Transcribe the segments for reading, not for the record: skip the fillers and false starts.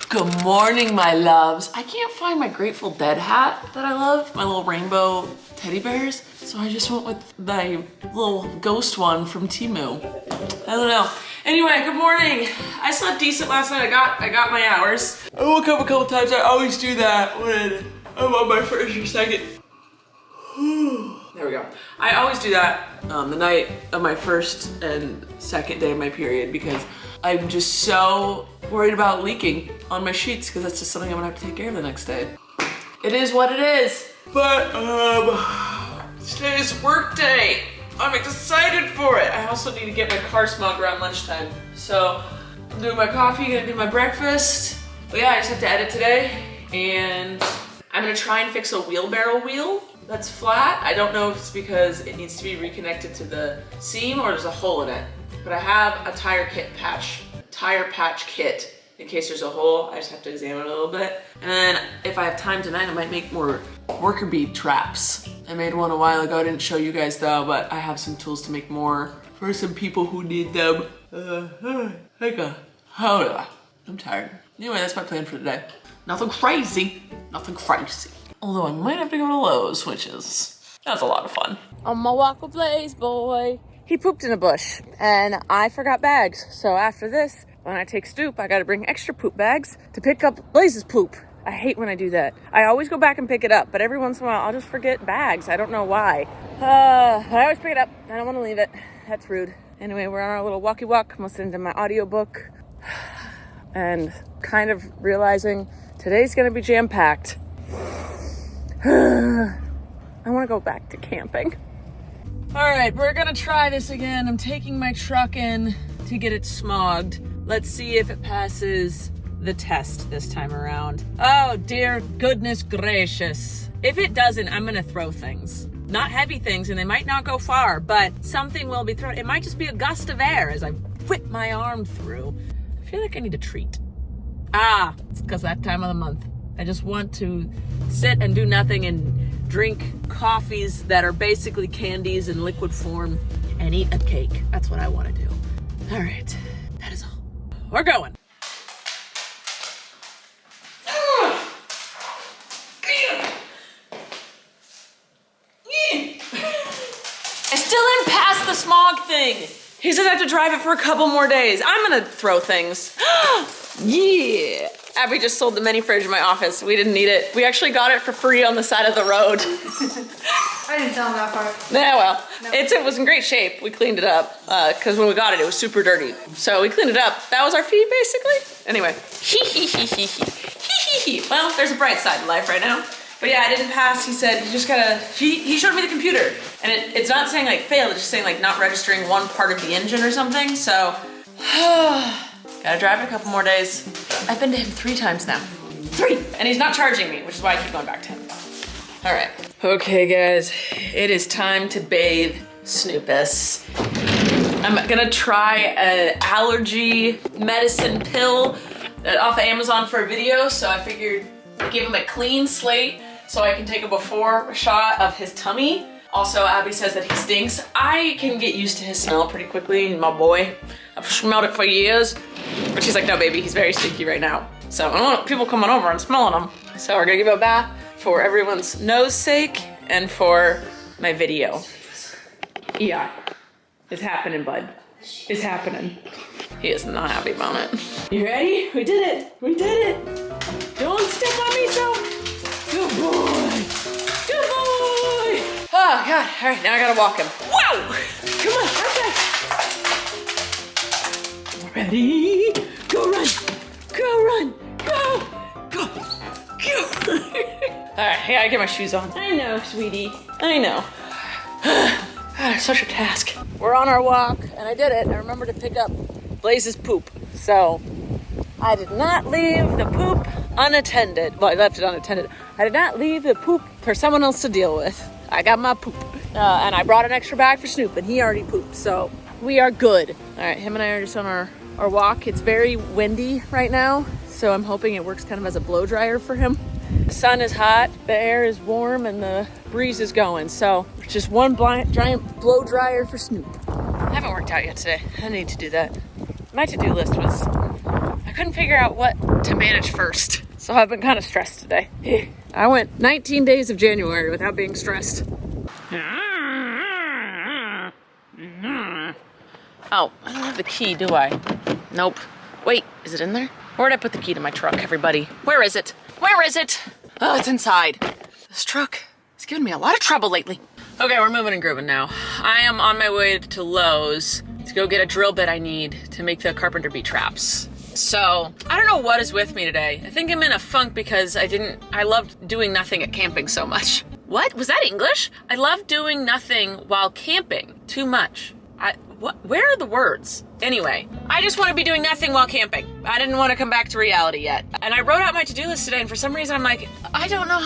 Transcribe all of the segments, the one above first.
Good morning, my loves. I can't find my Grateful Dead hat that I love, my little rainbow teddy bears. So I just went with my little ghost one from Temu. I don't know. Anyway, good morning. I slept decent last night. I got my hours. I woke up a couple times. I always do that when I'm on my first or second. There we go. I always do that the night of my first and second day of my period because I'm just so worried about leaking on my sheets because that's just something I'm gonna have to take care of the next day. It is what it is. But today is work day. I'm excited for it. I also need to get my car smog around lunchtime. So I'm doing my coffee, gonna do my breakfast. But yeah, I just have to edit today. And I'm gonna try and fix a wheelbarrow wheel that's flat. I don't know if it's because it needs to be reconnected to the seam or there's a hole in it. But I have a tire patch kit in case there's a hole. I just have to examine it a little bit. And then if I have time tonight, I might make more worker bee traps. I made one a while ago. I didn't show you guys though, but I have some tools to make more for some people who need them. I'm tired. Anyway, that's my plan for today. Nothing crazy, nothing crazy. Although I might have to go to Lowe's, that's a lot of fun. On my walk with Blaze boy. He pooped in a bush and I forgot bags. So after this, when I take Stoop, I gotta bring extra poop bags to pick up Blaze's poop. I hate when I do that. I always go back and pick it up, but every once in a while I'll just forget bags. I don't know why. I always pick it up. I don't wanna leave it. That's rude. Anyway, we're on our little walkie walk. I'm listening to my audiobook and kind of realizing today's gonna be jam-packed. I wanna go back to camping. All right, we're gonna try this again. I'm taking my truck in to get it smogged. Let's see if it passes the test this time around. Oh, dear goodness gracious. If it doesn't, I'm gonna throw things. Not heavy things, and they might not go far, but something will be thrown. It might just be a gust of air as I whip my arm through. I feel like I need a treat. It's because that time of the month. I just want to sit and do nothing and drink coffees that are basically candies in liquid form and eat a cake. That's what I want to do. All right, that is all. We're going. I still didn't pass the smog thing. He says I have to drive it for a couple more days. I'm gonna throw things. Yeah. Abby just sold the mini fridge in my office. We didn't need it. We actually got it for free on the side of the road. I didn't tell him that part. Yeah, well, no. It was in great shape. We cleaned it up because when we got it, it was super dirty. So we cleaned it up. That was our fee, basically. Anyway, well, there's a bright side to life right now. But yeah, I didn't pass. He said you just gotta. He showed me the computer, and it's not saying like failed. It's just saying like not registering one part of the engine or something. So. Gotta drive it a couple more days. I've been to him 3 times now. 3! And he's not charging me, which is why I keep going back to him. All right. Okay, guys. It is time to bathe Snoopus. I'm gonna try an allergy medicine pill off of Amazon for a video, so I figured I'd give him a clean slate so I can take a before shot of his tummy. Also, Abby says that he stinks. I can get used to his smell pretty quickly, my boy. I've smelled it for years. But she's like, no, baby, he's very stinky right now. So I don't want people coming over and smelling him. So we're gonna give him a bath for everyone's nose sake and for my video. Yeah, it's happening, bud. It's happening. He is not happy about it. You ready? We did it. We did it. Don't step on me, so. Good boy. Good boy. Oh, God. All right, now I gotta walk him. Whoa! Come on, outside. Ready? Go run. Go run. Go. Go. Go. All right, I gotta get my shoes on. I know, sweetie. I know. God, it's such a task. We're on our walk, and I did it. I remembered to pick up Blaze's poop. So I did not leave the poop unattended. Well, I left it unattended. I did not leave the poop for someone else to deal with. I got my poop. And I brought an extra bag for Snoop, and he already pooped, so we are good. All right, him and I are just on our walk. It's very windy right now, so I'm hoping it works kind of as a blow dryer for him. The sun is hot, the air is warm, and the breeze is going, so it's just one giant blow dryer for Snoop. I haven't worked out yet today. I need to do that. My to-do list was a couldn't figure out what to manage first. So I've been kind of stressed today. I went 19 days of January without being stressed. Oh, I don't have the key, do I? Nope. Wait, is it in there? Where'd I put the key to my truck, everybody? Where is it? Where is it? Oh, it's inside. This truck is giving me a lot of trouble lately. Okay, we're moving and grooving now. I am on my way to Lowe's to go get a drill bit I need to make the carpenter bee traps. So, I don't know what is with me today. I think I'm in a funk because I loved doing nothing at camping so much. What? Was that English? I love doing nothing while camping too much. Where are the words? Anyway, I just want to be doing nothing while camping. I didn't want to come back to reality yet. And I wrote out my to-do list today, and for some reason I'm like, I don't know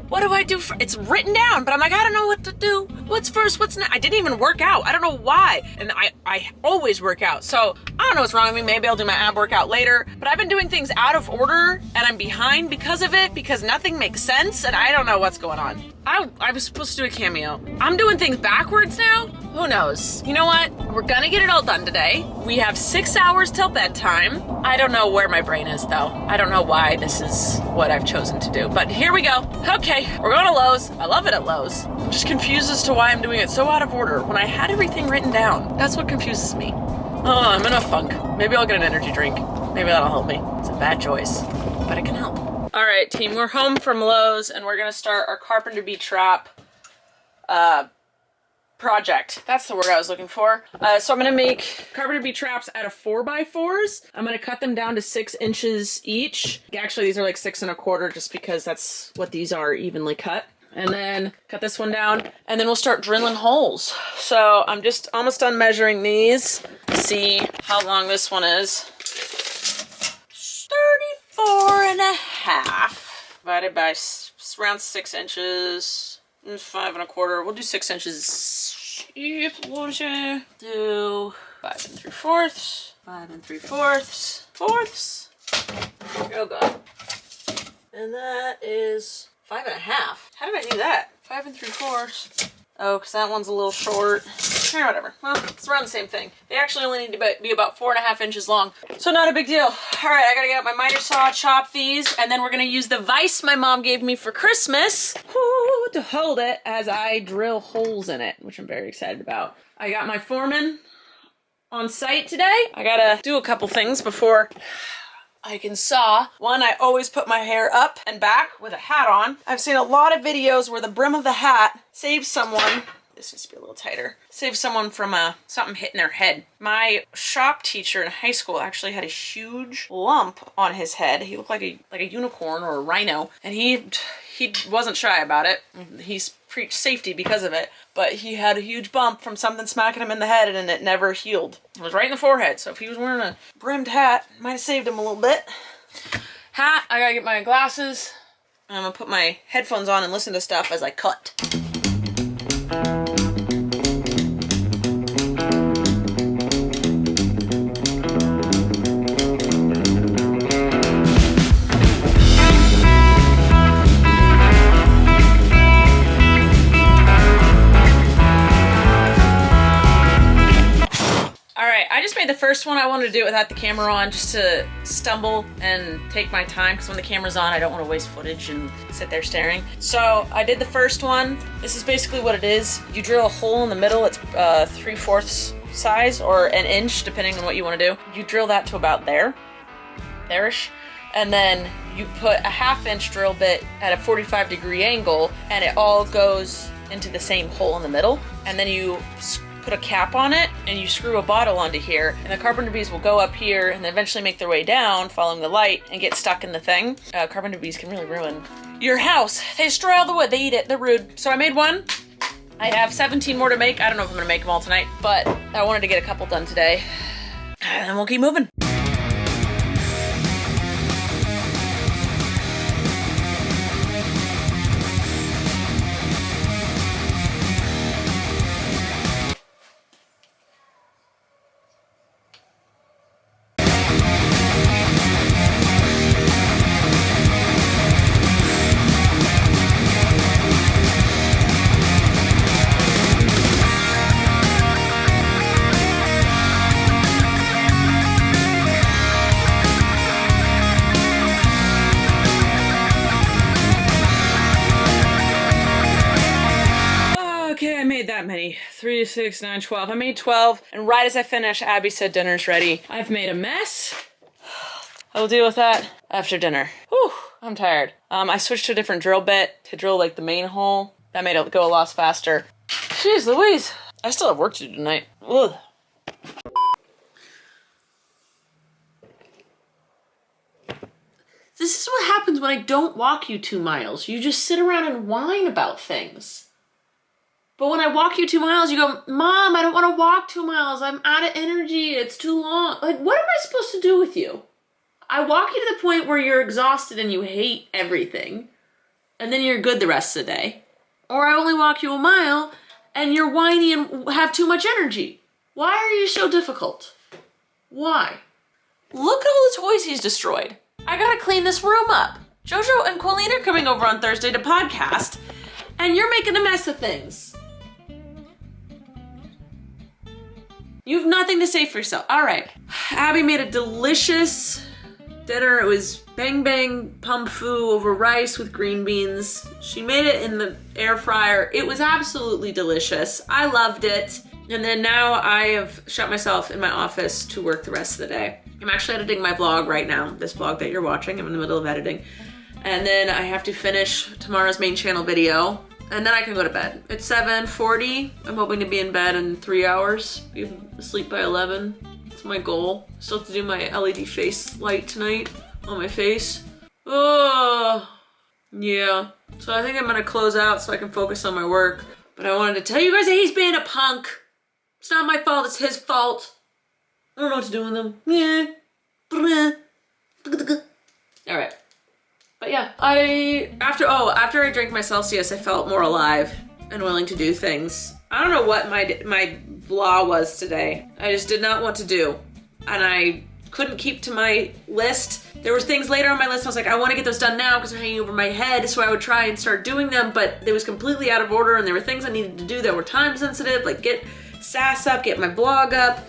what do I do? It's written down, but I'm like, I don't know what to do. What's first, what's next? I didn't even work out. I don't know why. And I always work out. So I don't know what's wrong with me. Maybe I'll do my ab workout later. But I've been doing things out of order, and I'm behind because of it, because nothing makes sense, and I don't know what's going on. I was supposed to do a cameo. I'm doing things backwards now? Who knows? You know what? We're gonna get it all done today. We have 6 hours till bedtime. I don't know where my brain is though. I don't know why this is what I've chosen to do, but here we go. Okay, we're going to Lowe's. I love it at Lowe's. I'm just confused as to why I'm doing it so out of order when I had everything written down. That's what confuses me. Oh, I'm in a funk. Maybe I'll get an energy drink. Maybe that'll help me. It's a bad choice, but it can help. All right, team, we're home from Lowe's and we're gonna start our carpenter bee trap project. That's the word I was looking for. So I'm gonna make carpenter bee traps out of 4x4s. I'm gonna cut them down to 6 inches each. Actually, these are like 6 1/4 just because that's what these are, evenly cut. And then cut this one down and then we'll start drilling holes. So I'm just almost done measuring these. See how long this one is. 34 1/2 divided by around 6 inches. 5 1/4. We'll do 6 inches. Do 5 3/4. 5 3/4. Fourths. Oh god. And that is 5 1/2. How did I do that? 5 3/4. Oh, because that one's a little short. Whatever. Well, it's around the same thing. They actually only need to be about 4 1/2 inches long. So not a big deal. All right, I gotta get out my miter saw, chop these, and then we're gonna use the vise my mom gave me for Christmas to hold it as I drill holes in it, which I'm very excited about. I got my foreman on site today. I gotta do a couple things before I can saw. One, I always put my hair up and back with a hat on. I've seen a lot of videos where the brim of the hat saves someone. This needs to be a little tighter. Save someone from something hitting their head. My shop teacher in high school actually had a huge lump on his head. He looked like a unicorn or a rhino, and he wasn't shy about it. He's preached safety because of it, but he had a huge bump from something smacking him in the head, and it never healed. It was right in the forehead, so if he was wearing a brimmed hat, it might have saved him a little bit. Hat, I gotta get my glasses. I'm gonna put my headphones on and listen to stuff as I cut. The first one I wanted to do it without the camera on, just to stumble and take my time, because when the camera's on I don't want to waste footage and sit there staring. So I did the first one. This is basically what it is. You drill a hole in the middle. It's 3/4 size or an inch depending on what you want to do. You drill that to about there-ish, and then you put a 1/2 inch drill bit at a 45-degree angle, and it all goes into the same hole in the middle, and then you put a cap on it and you screw a bottle onto here, and the carpenter bees will go up here and then eventually make their way down following the light and get stuck in the thing. Carpenter bees can really ruin your house. They destroy all the wood, they eat it, they're rude. So I made one. I have 17 more to make. I don't know if I'm gonna make them all tonight, but I wanted to get a couple done today. And then we'll keep moving. many? 3, 6, 9, 12. I made 12, and right as I finished, Abby said dinner's ready. I've made a mess. I'll deal with that after dinner. Whew, I'm tired. I switched to a different drill bit to drill like the main hole. That made it go a lot faster. Jeez Louise. I still have work to do tonight. Ugh. This is what happens when I don't walk you 2 miles. You just sit around and whine about things. But when I walk you 2 miles, you go, Mom, I don't want to walk 2 miles. I'm out of energy. It's too long. Like, what am I supposed to do with you? I walk you to the point where you're exhausted and you hate everything. And then you're good the rest of the day. Or I only walk you a mile and you're whiny and have too much energy. Why are you so difficult? Why? Look at all the toys he's destroyed. I gotta clean this room up. Jojo and Colleen are coming over on Thursday to podcast, and you're making a mess of things. You have nothing to say for yourself. All right. Abby made a delicious dinner. It was bang bang pump foo over rice with green beans. She made it in the air fryer. It was absolutely delicious. I loved it. And then now I have shut myself in my office to work the rest of the day. I'm actually editing my vlog right now, this vlog that you're watching. I'm in the middle of editing. And then I have to finish tomorrow's main channel video, and then I can go to bed. It's 7:40. I'm hoping to be in bed in 3 hours, be asleep by 11. That's my goal. Still have to do my LED face light tonight on my face. Oh, yeah. So I think I'm gonna close out so I can focus on my work. But I wanted to tell you guys that he's being a punk. It's not my fault, it's his fault. I don't know what to do with them. Yeah. All right. But yeah, after I drank my Celsius, I felt more alive and willing to do things. I don't know what my blah was today. I just did not want to do. And I couldn't keep to my list. There were things later on my list, I was like, I want to get those done now because they're hanging over my head, so I would try and start doing them, but it was completely out of order, and there were things I needed to do that were time sensitive, like get SAS up, get my blog up.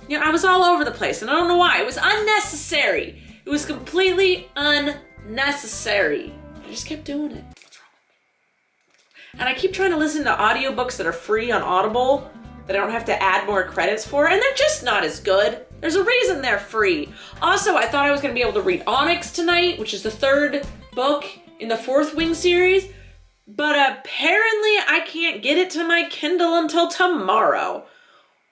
You know, I was all over the place, and I don't know why. It was unnecessary. It was completely unnecessary. I just kept doing it. What's wrong with me? And I keep trying to listen to audiobooks that are free on Audible that I don't have to add more credits for, and they're just not as good. There's a reason they're free. Also, I thought I was gonna be able to read Onyx tonight, which is the 3rd book in the 4th Wing series, but apparently I can't get it to my Kindle until tomorrow.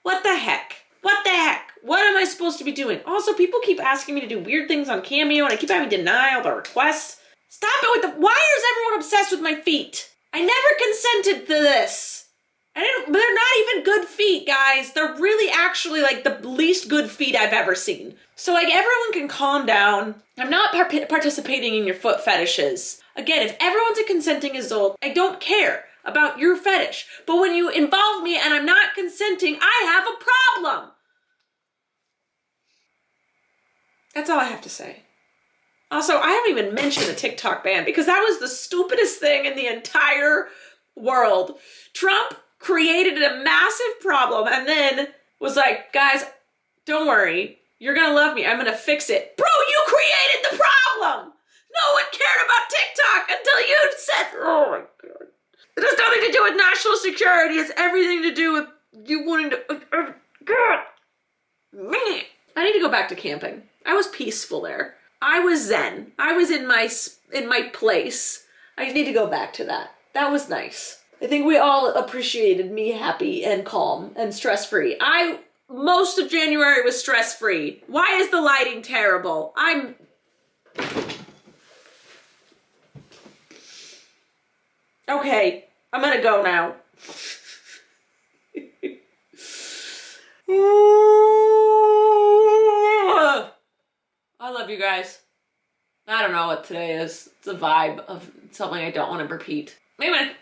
What the heck? What the heck? What am I supposed to be doing? Also, people keep asking me to do weird things on Cameo, and I keep having to deny all the requests. Stop it with the, why is everyone obsessed with my feet? I never consented to this. But they're not even good feet, guys. They're really actually like the least good feet I've ever seen. So like everyone can calm down. I'm not participating in your foot fetishes. Again, if everyone's a consenting adult, I don't care about your fetish. But when you involve me and I'm not consenting, I have a problem. That's all I have to say. Also, I haven't even mentioned the TikTok ban because that was the stupidest thing in the entire world. Trump created a massive problem and then was like, guys, don't worry. You're gonna love me. I'm gonna fix it. Bro, you created the problem. No one cared about TikTok until you said, oh my God. It has nothing to do with national security. It's everything to do with you wanting to, God. I need to go back to camping. I was peaceful there. I was zen. I was in my place. I need to go back to that. That was nice. I think we all appreciated me happy and calm and stress-free. Most of January was stress-free. Why is the lighting terrible? Okay, I'm gonna go now. I love you guys. I don't know what today is. It's a vibe of something I don't want to repeat. Maybe.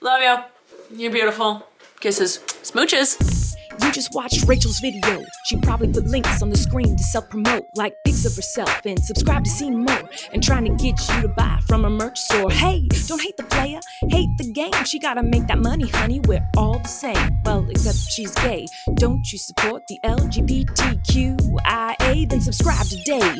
Love you. You're beautiful. Kisses. Smooches. You just watched Rachel's video. She probably put links on the screen to self-promote, like pics of herself and subscribe to see more, and trying to get you to buy from her merch store. Hey, don't hate the player, hate the game. She gotta make that money, honey. We're all the same. Well, except she's gay. Don't you support the LGBTQIA? Then subscribe today.